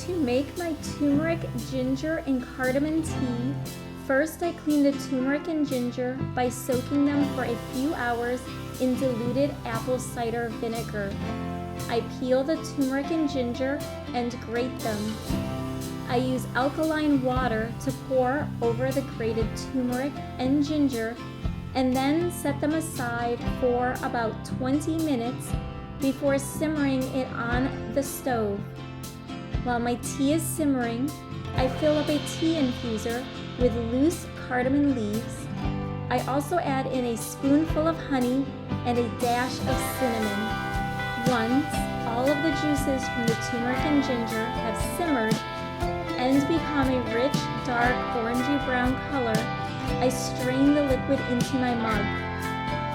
To make my turmeric, ginger, and cardamom tea, first I clean the turmeric and ginger by soaking them for a few hours in diluted apple cider vinegar. I peel the turmeric and ginger and grate them. I use alkaline water to pour over the grated turmeric and ginger and then set them aside for about 20 minutes before simmering it on the stove. While my tea is simmering, I fill up a tea infuser with loose cardamom leaves. I also add in a spoonful of honey and a dash of cinnamon. Once all of the juices from the turmeric and ginger have simmered and become a rich, dark, orangey brown color, I strain the liquid into my mug.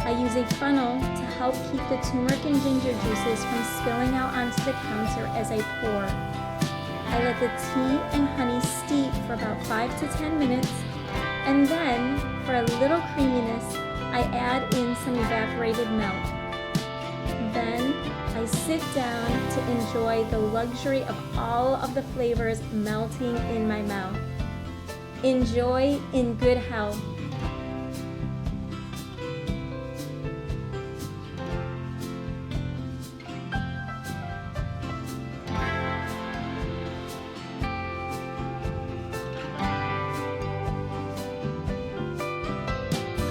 I use a funnel to help keep the turmeric and ginger juices from spilling out onto the counter as I pour. I let the tea and honey steep for about 5 to 10 minutes, and then, for a little creaminess, I add in some evaporated milk. Then, I sit down to enjoy the luxury of all of the flavors melting in my mouth. Enjoy in good health.